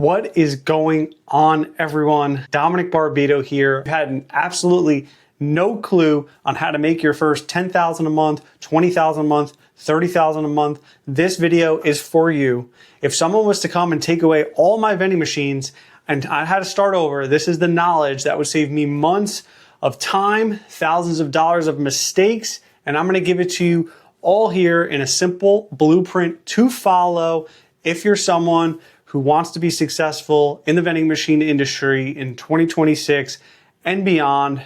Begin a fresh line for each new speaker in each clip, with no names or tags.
What is going on, everyone? Dominic Barbito here. I've had absolutely no clue on how to make your first $10,000 a month, $20,000 a month, $30,000 a month. This video is for you. If someone was to come and take away all my vending machines and I had to start over, this is the knowledge that would save me months of time, thousands of dollars of mistakes, and I'm gonna give it to you all here in a simple blueprint to follow if you're someone who wants to be successful in the vending machine industry in 2026 and beyond.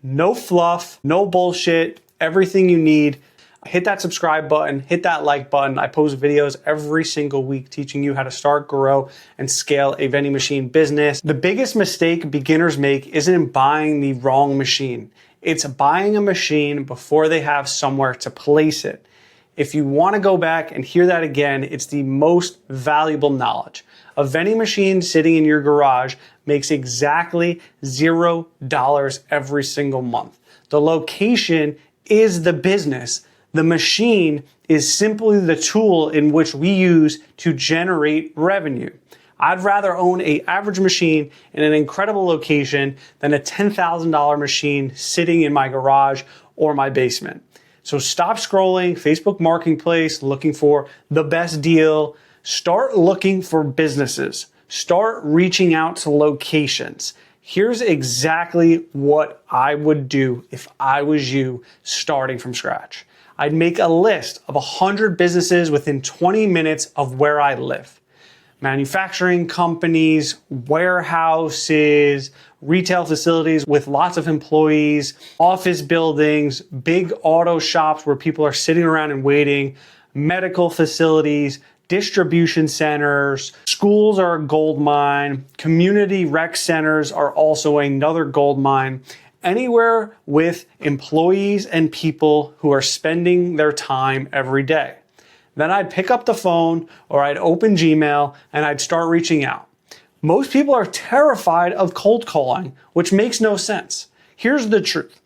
No fluff, no bullshit, everything you need. Hit that subscribe button, hit that like button. I post videos every single week teaching you how to start, grow, and scale a vending machine business. The biggest mistake beginners make isn't buying the wrong machine. It's buying a machine before they have somewhere to place it. If you want to go back and hear that again, it's the most valuable knowledge. A vending machine sitting in your garage makes exactly $0 every single month. The location is the business. The machine is simply the tool in which we use to generate revenue. I'd rather own an average machine in an incredible location than a $10,000 machine sitting in my garage or my basement. So stop scrolling Facebook Marketplace looking for the best deal. Start looking for businesses. Start reaching out to locations. Here's exactly what I would do if I was you starting from scratch. I'd make a list of 100 businesses within 20 minutes of where I live. Manufacturing companies, warehouses, retail facilities with lots of employees, office buildings, big auto shops where people are sitting around and waiting, medical facilities, distribution centers, schools are a gold mine, community rec centers are also another gold mine. Anywhere with employees and people who are spending their time every day. Then I'd pick up the phone or I'd open Gmail and I'd start reaching out. Most people are terrified of cold calling, which makes no sense. Here's the truth.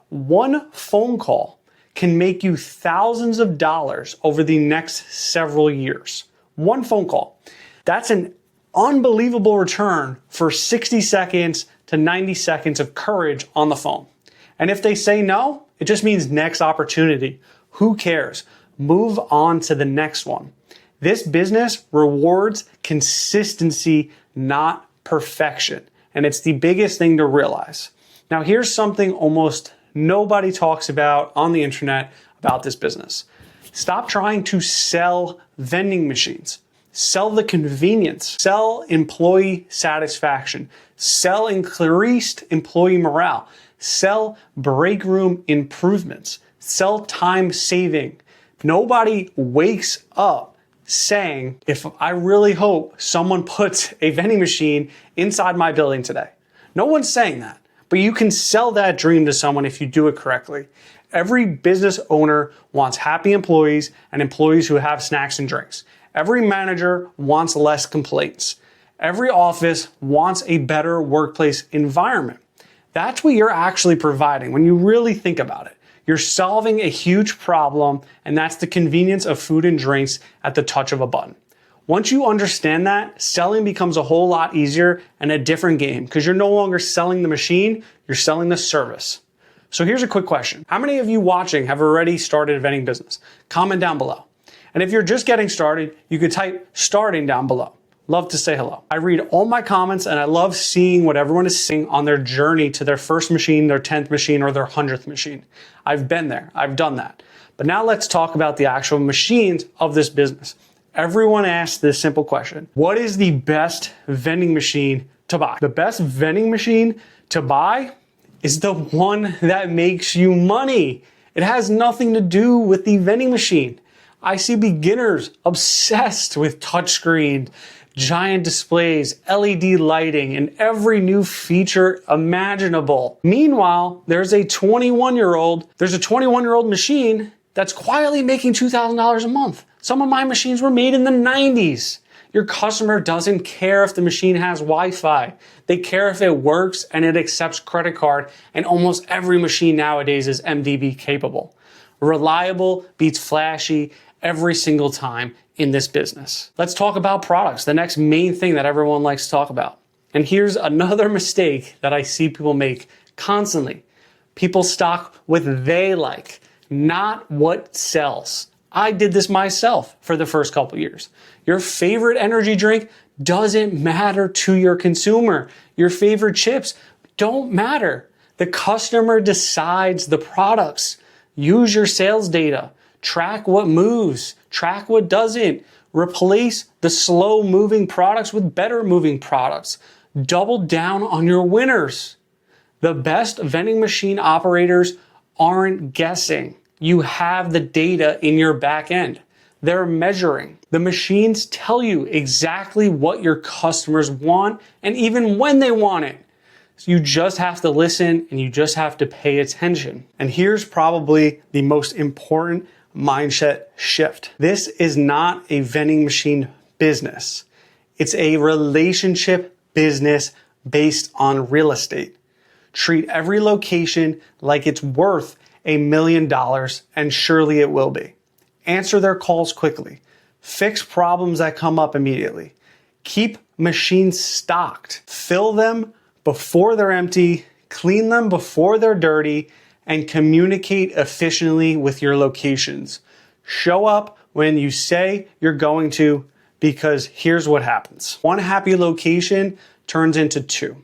One phone call can make you thousands of dollars over the next several years. One phone call. That's an unbelievable return for 60 seconds to 90 seconds of courage on the phone. And if they say no, it just means next opportunity. Who cares? Move on to the next one. This business rewards consistency, not perfection. And it's the biggest thing to realize. Now, here's something almost nobody talks about on the internet about this business. Stop trying to sell vending machines. Sell the convenience. Sell employee satisfaction. Sell increased employee morale. Sell break room improvements. Sell time saving. Nobody wakes up saying, if I really hope someone puts a vending machine inside my building today. No one's saying that, but you can sell that dream to someone if you do it correctly. Every business owner wants happy employees and employees who have snacks and drinks. Every manager wants less complaints. Every office wants a better workplace environment. That's what you're actually providing when you really think about it. You're solving a huge problem, and that's the convenience of food and drinks at the touch of a button. Once you understand that, selling becomes a whole lot easier and a different game because you're no longer selling the machine, you're selling the service. So here's a quick question. How many of you watching have already started a vending business? Comment down below. And if you're just getting started, you could type starting down below. Love to say hello. I read all my comments and I love seeing what everyone is saying on their journey to their first machine, their 10th machine, or their 100th machine. I've been there. I've done that. But now let's talk about the actual machines of this business. Everyone asks this simple question. What is the best vending machine to buy? The best vending machine to buy is the one that makes you money. It has nothing to do with the vending machine. I see beginners obsessed with touchscreen, giant displays, LED lighting, and every new feature imaginable. Meanwhile, there's a 21-year-old machine that's quietly making $2,000 a month. Some of my machines were made in the 90s. Your customer doesn't care if the machine has Wi-Fi. They care if it works and it accepts credit card, and almost every machine nowadays is MDB capable. Reliable beats flashy every single time. in this business. Let's talk about products, the next main thing that everyone likes to talk about. And here's another mistake that I see people make constantly. People stock what they like, not what sells. I did this myself for the first couple years. Your favorite energy drink doesn't matter to your consumer. Your favorite chips don't matter. The customer decides the products. Use your sales data. Track what moves. Track what doesn't. Replace the slow moving products with better moving products. Double down on your winners. The best vending machine operators aren't guessing. You have the data in your back end. They're measuring. The machines tell you exactly what your customers want and even when they want it. So you just have to listen and you just have to pay attention. And here's probably the most important mindset shift. This is not a vending machine business. It's a relationship business based on real estate. Treat every location like it's worth $1 million, and surely it will be. Answer their calls quickly. Fix problems that come up immediately. Keep machines stocked. Fill them before they're empty, clean them before they're dirty, and communicate efficiently with your locations. Show up when you say you're going to, because here's what happens. One happy location turns into two.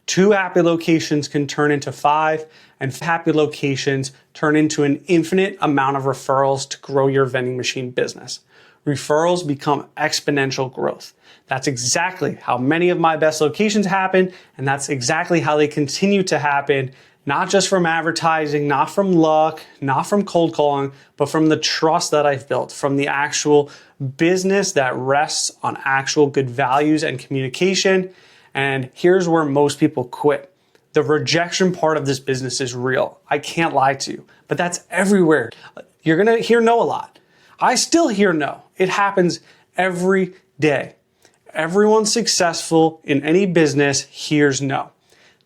Two happy locations can turn into 5, and happy locations turn into an infinite amount of referrals to grow your vending machine business. Referrals become exponential growth. That's exactly how many of my best locations happen, and that's exactly how they continue to happen, not just from advertising, not from luck, not from cold calling, but from the trust that I've built, from the actual business that rests on actual good values and communication. And here's where most people quit. The rejection part of this business is real. I can't lie to you, but that's everywhere. You're gonna hear no a lot. I still hear no. It happens every day. Everyone successful in any business hears no.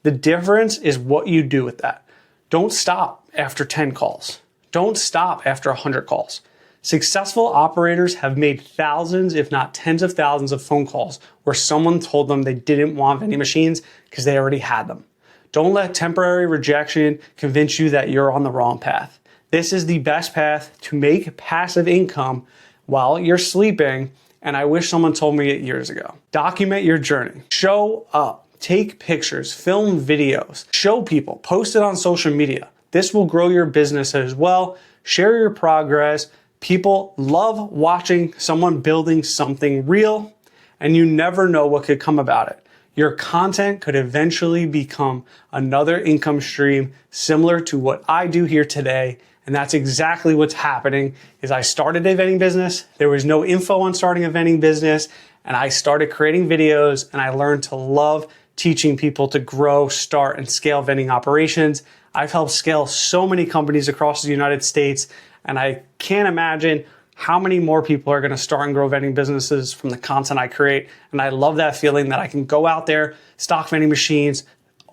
The difference is what you do with that. Don't stop after 10 calls. Don't stop after 100 calls. Successful operators have made thousands, if not tens of thousands of phone calls where someone told them they didn't want vending machines because they already had them. Don't let temporary rejection convince you that you're on the wrong path. This is the best path to make passive income while you're sleeping, and I wish someone told me it years ago. Document your journey. Show up. Take pictures. Film videos. Show people. Post it on social media. This will grow your business as well. Share your progress. People love watching someone building something real, and you never know what could come about it. Your content could eventually become another income stream similar to what I do here today. And that's exactly what's happening. Is I started a vending business. There was no info on starting a vending business, and I started creating videos, and I learned to love teaching people to grow, start, and scale vending operations. I've helped scale so many companies across the United States, and I can't imagine how many more people are going to start and grow vending businesses from the content I create. And I love that feeling that I can go out there, stock vending machines,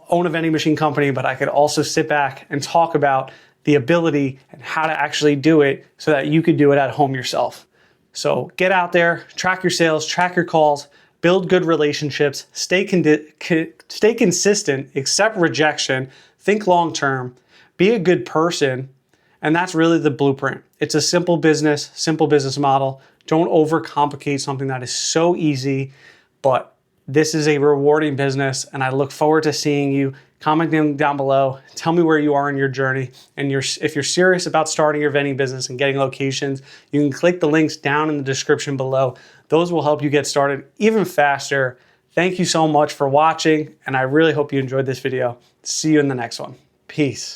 own a vending machine company, but I could also sit back and talk about the ability and how to actually do it so that you could do it at home yourself. So get out there, track your sales, track your calls, build good relationships, stay consistent, accept rejection, think long-term, be a good person. And that's really the blueprint. It's a simple business model. Don't overcomplicate something that is so easy, but this is a rewarding business, and I look forward to seeing you. Comment down below. Tell me where you are in your journey. And if you're serious about starting your vending business and getting locations, you can click the links down in the description below. Those will help you get started even faster. Thank you so much for watching, and I really hope you enjoyed this video. See you in the next one. Peace.